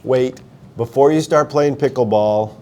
wait, before you start playing pickleball,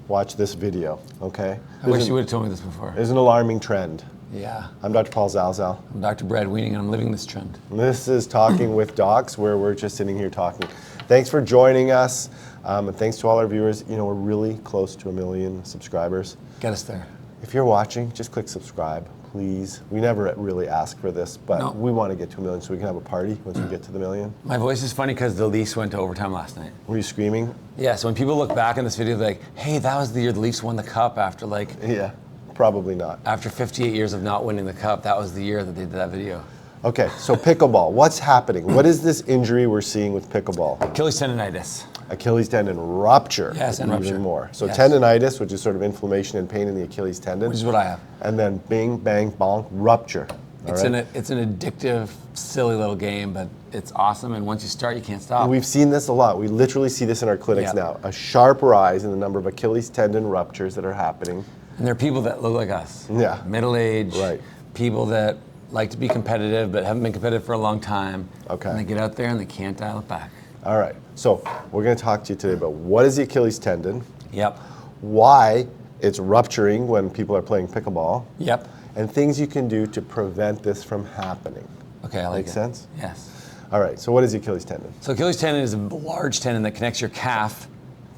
watch this video, okay? I wish you would have told me this before. There's an alarming trend. Yeah. I'm Dr. Paul Zalzal. I'm Dr. Brad Weening, and I'm living this trend. This is Talking with Docs, where we're just sitting here talking. Thanks for joining us, and thanks to all our viewers. You know, we're really close to 1 million subscribers. Get us there. If you're watching, just click subscribe, please. We never really ask for this, but we want to get to 1 million so we can have a party once we get to the 1 million. My voice is funny because the Leafs went to overtime last night. Were you screaming? Yeah, so when people look back in this video, they're like, hey, that was the year the Leafs won the cup after Yeah, probably not. After 58 years of not winning the cup, that was the year that they did that video. Okay, so pickleball, what's happening? What is this injury we're seeing with pickleball? Achilles tendonitis. Achilles tendon rupture. Yes, and rupture. Even more. So yes. Tendinitis, which is sort of inflammation and pain in the Achilles tendon. Which is what I have. And then bing, bang, bonk, rupture. It's an addictive, silly little game, but it's awesome. And once you start, you can't stop. We've seen this a lot. We literally see this in our clinics now. A sharp rise in the number of Achilles tendon ruptures that are happening. And there are people that look like us. Yeah. Middle-aged. Right. People that like to be competitive, but haven't been competitive for a long time. Okay. And they get out there and they can't dial it back. All right. So we're going to talk to you today about what is the Achilles tendon. Yep. Why it's rupturing when people are playing pickleball. Yep. And things you can do to prevent this from happening. Okay, I like it. Make sense? Yes. All right. So what is the Achilles tendon? So Achilles tendon is a large tendon that connects your calf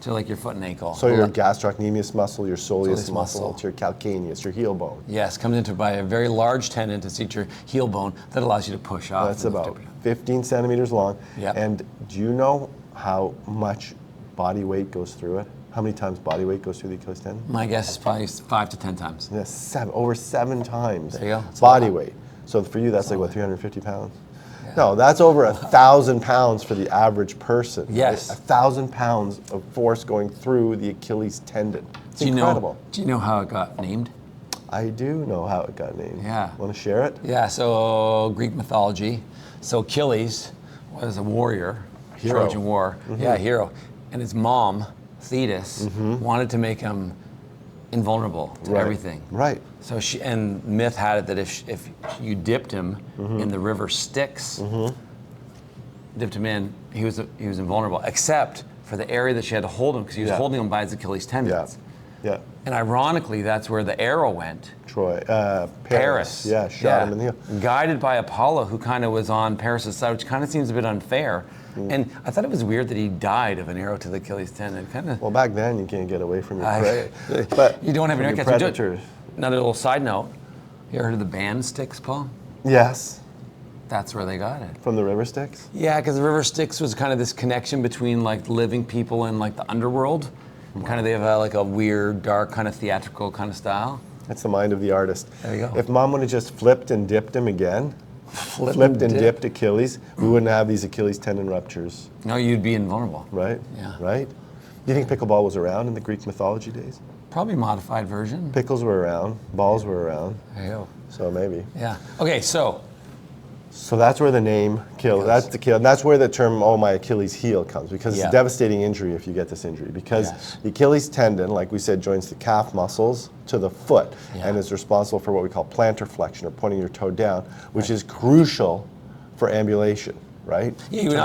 to like your foot and ankle. So your gastrocnemius muscle, your soleus muscle, muscle. to your calcaneus, your heel bone. Yes, comes into by a very large tendon to seat your heel bone that allows you to push off. That's about 15 centimeters long. Yep. And do you know how much body weight goes through it? How many times body weight goes through the Achilles tendon? My guess is probably 5 to 10 times. Yeah, over 7 times. There you go. Body weight. So for you, that's like what, 350 pounds? Yeah. No, that's over 1,000 pounds for the average person. Yes. Right? 1,000 pounds of force going through the Achilles tendon. It's incredible. Do you know how it got named? I do know how it got named. Yeah. Want to share it? Yeah, so Greek mythology. So Achilles was a warrior, Hero. Trojan War. Mm-hmm. Yeah, hero. And his mom, Thetis, wanted to make him invulnerable to everything. Right. So and myth had it that if you dipped him in the river Styx, dipped him in, he was invulnerable, except for the area that she had to hold him because he was holding him by his Achilles tendons. Yeah. And ironically, that's where the arrow went. Paris. Yeah, shot him in the heel. Guided by Apollo, who kind of was on Paris' side, which kind of seems a bit unfair. And I thought it was weird that he died of an arrow to the Achilles tendon. Well, back then you can't get away from your prey. But you don't have your predators. Another little side note. You ever heard of the band Styx, Paul? Yes. That's where they got it. From the river Styx? Yeah, because the river Styx was kind of this connection between like living people and like the underworld. Kind of they have like a weird, dark, kind of theatrical kind of style. That's the mind of the artist. There you go. If mom would have just flipped and dipped him again, flipped and dipped Achilles, we wouldn't have these Achilles tendon ruptures. No, you'd be invulnerable. Right? Yeah. Right? Do you think pickleball was around in the Greek mythology days? Probably modified version. Pickles were around, balls were around. There you go. So maybe. Yeah. Okay, so that's where the name kill. That's the kill. And that's where the term "oh my Achilles heel" comes, because it's a devastating injury if you get this injury. Because the Achilles tendon, like we said, joins the calf muscles to the foot and is responsible for what we call plantar flexion, or pointing your toe down, which is crucial for ambulation. Right? Yeah, you would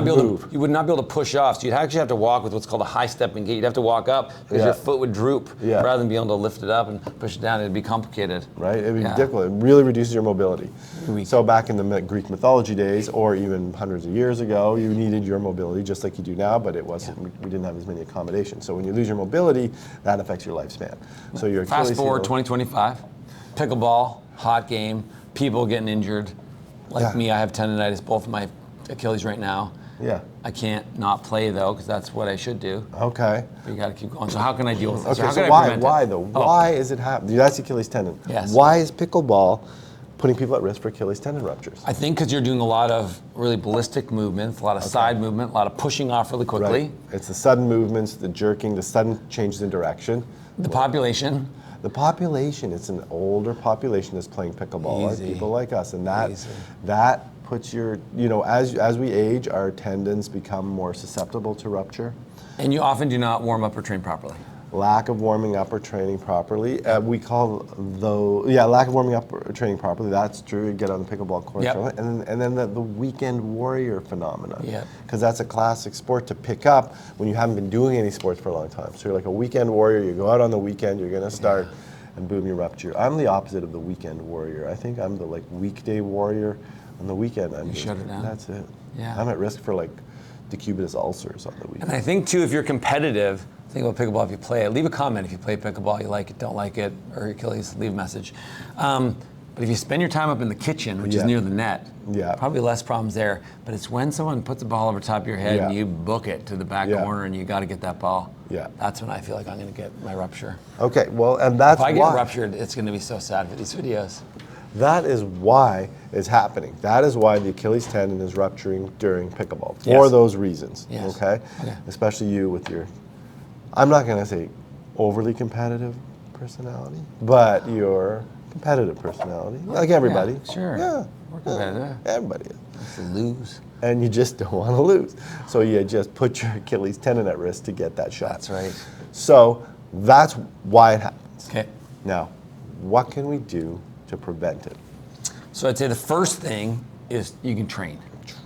not be able to push off. So you'd actually have to walk with what's called a high stepping gait. You'd have to walk up because your foot would droop rather than be able to lift it up and push it down. It'd be complicated. Right? It'd be difficult. It really reduces your mobility. So back in the Greek mythology days, or even hundreds of years ago, you needed your mobility just like you do now, but it wasn't. We didn't have as many accommodations. So when you lose your mobility, that affects your lifespan. So your Achilles Fast forward heel, 2025, pickleball, hot game, people getting injured. Like me, I have tendinitis, both of my Achilles right now. Yeah. I can't not play though, because that's what I should do. Okay. But you got to keep going. So how can I deal with this? Okay. So why though? Why is it happening? That's Achilles tendon. Yes. Why is pickleball putting people at risk for Achilles tendon ruptures? I think because you're doing a lot of really ballistic movements, a lot of side movement, a lot of pushing off really quickly. Right. It's the sudden movements, the jerking, the sudden changes in direction. The population. The population. It's an older population that's playing pickleball. Like people like us, and that puts your, as we age, our tendons become more susceptible to rupture. And you often do not warm up or train properly. lack of warming up or training properly. We call lack of warming up or training properly. That's true. You get on the pickleball court, and then the weekend warrior phenomenon. Because that's a classic sport to pick up when you haven't been doing any sports for a long time. So you're like a weekend warrior. You go out on the weekend. You're going to start, and boom, you rupture. I'm the opposite of the weekend warrior. I think I'm the weekday warrior. On the weekend, I'm shut it down. That's it. Yeah. I'm at risk for decubitus ulcers on the weekend. And I think too, if you're competitive, think about pickleball. If you play it, leave a comment if you play pickleball, you like it, don't like it, or Achilles, leave a message. But if you spend your time up in the kitchen, which is near the net, probably less problems there. But it's when someone puts a ball over top of your head and you book it to the back corner and you got to get that ball. That's when I feel like I'm going to get my rupture. Okay, well, and that's why. If I get ruptured, it's going to be so sad for these videos. That is why it's happening. That is why the Achilles tendon is rupturing during pickleball, for those reasons, okay? Especially you with your, I'm not going to say overly competitive personality, but your competitive personality, like everybody. Yeah, sure. Yeah. We're competitive. Everybody is. To lose. And you just don't want to lose. So you just put your Achilles tendon at risk to get that shot. That's right. So that's why it happens. Okay. Now, what can we do to prevent it? So I'd say the first thing is you can train.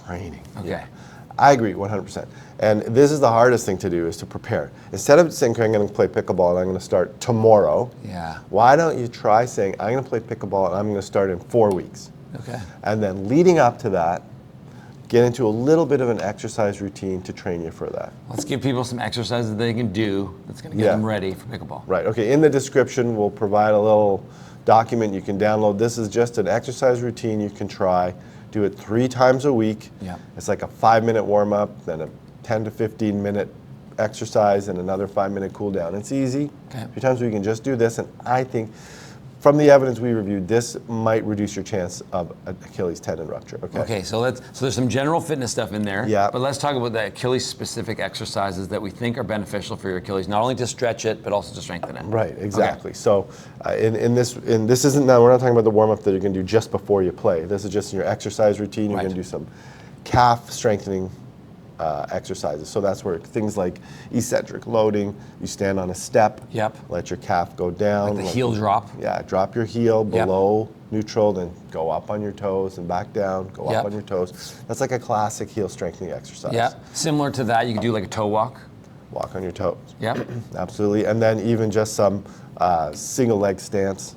Training. Okay. Yeah. I agree 100%. And this is the hardest thing to do, is to prepare. Instead of saying, okay, I'm going to play pickleball and I'm going to start tomorrow, why don't you try saying, I'm going to play pickleball and I'm going to start in 4 weeks. Okay. And then leading up to that, get into a little bit of an exercise routine to train you for that. Let's give people some exercises that they can do that's going to get them ready for pickleball. Right. Okay. In the description, we'll provide a little document you can download. This is just an exercise routine you can try. Do it 3 times a week. It's like a 5-minute warm-up, then a 10 to 15-minute exercise, and another 5-minute cool down. It's easy. A few times we can just do this, and I think from the evidence we reviewed, this might reduce your chance of Achilles tendon rupture. Okay, so there's some general fitness stuff in there. But let's talk about the Achilles specific exercises that we think are beneficial for your Achilles, not only to stretch it, but also to strengthen it. Right, exactly. So this isn't, now we're not talking about the warm up that you're going to do just before you play. This is just in your exercise routine. You're going to do some calf strengthening exercises. So that's where things like eccentric loading, you stand on a step, let your calf go down. Like the heel drop. Yeah, drop your heel below neutral, then go up on your toes and back down, go up on your toes. That's like a classic heel strengthening exercise. Similar to that, you can do like a toe walk. Walk on your toes. Absolutely. And then even just some single leg stance,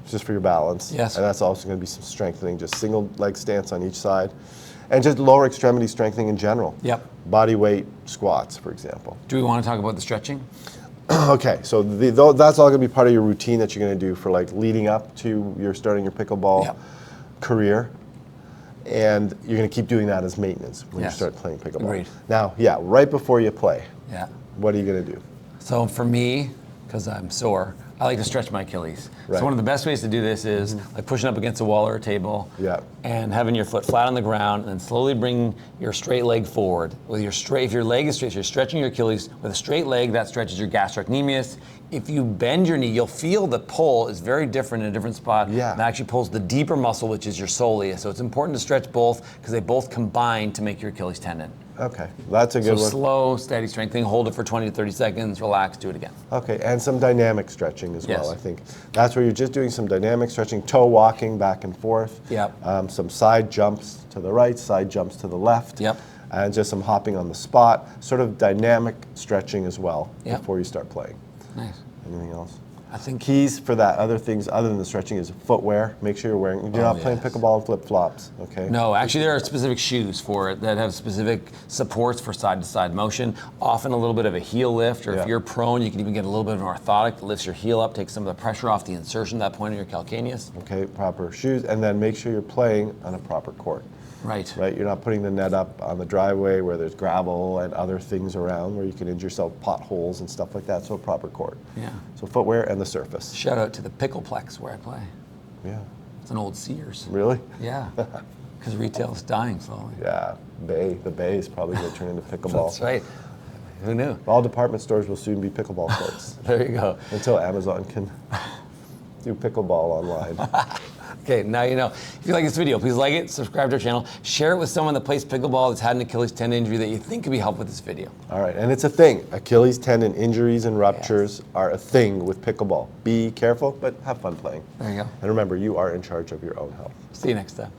just for your balance. And that's also going to be some strengthening, just single leg stance on each side. And just lower extremity strengthening in general. Body weight squats, for example. Do we want to talk about the stretching? Okay, so that's all going to be part of your routine that you're going to do for leading up to your starting your pickleball career. And you're going to keep doing that as maintenance when you start playing pickleball. Now, right before you play, what are you going to do? So for me, because I'm sore, I like to stretch my Achilles. So one of the best ways to do this is like pushing up against a wall or a table and having your foot flat on the ground, and then slowly bring your straight leg forward. With your straight, if your leg is straight, so you're stretching your Achilles with a straight leg, that stretches your gastrocnemius. If you bend your knee, you'll feel the pull is very different in a different spot. It actually pulls the deeper muscle, which is your soleus. So it's important to stretch both because they both combine to make your Achilles tendon. Okay, that's a good one. Slow, steady strengthening, hold it for 20 to 30 seconds, relax, do it again. Okay, and some dynamic stretching as well, I think. That's where you're just doing some dynamic stretching, toe walking back and forth. Some side jumps to the right, side jumps to the left. And just some hopping on the spot, sort of dynamic stretching as well before you start playing. Nice. Anything else? I think keys for that, other things other than the stretching, is footwear. Make sure you're wearing, you're not playing pickleball in flip-flops, okay? No, actually there are specific shoes for it that have specific supports for side-to-side motion, often a little bit of a heel lift, or if you're prone, you can even get a little bit of an orthotic that lifts your heel up, takes some of the pressure off the insertion at that point of your calcaneus. Okay, proper shoes, and then make sure you're playing on a proper court. Right. You're not putting the net up on the driveway where there's gravel and other things around where you can injure yourself, potholes and stuff like that, so a proper court. So footwear and the surface. Shout out to the Pickleplex where I play. It's an old Sears. Really? Yeah, because retail is dying slowly. The Bay is probably going to turn into pickleball. That's right. Who knew? All department stores will soon be pickleball courts. There you go. Until Amazon can do pickleball online. Okay, now you know. If you like this video, please like it, subscribe to our channel, share it with someone that plays pickleball that's had an Achilles tendon injury that you think could be helped with this video. All right, and it's a thing. Achilles tendon injuries and ruptures are a thing with pickleball. Be careful, but have fun playing. There you go. And remember, you are in charge of your own health. See you next time.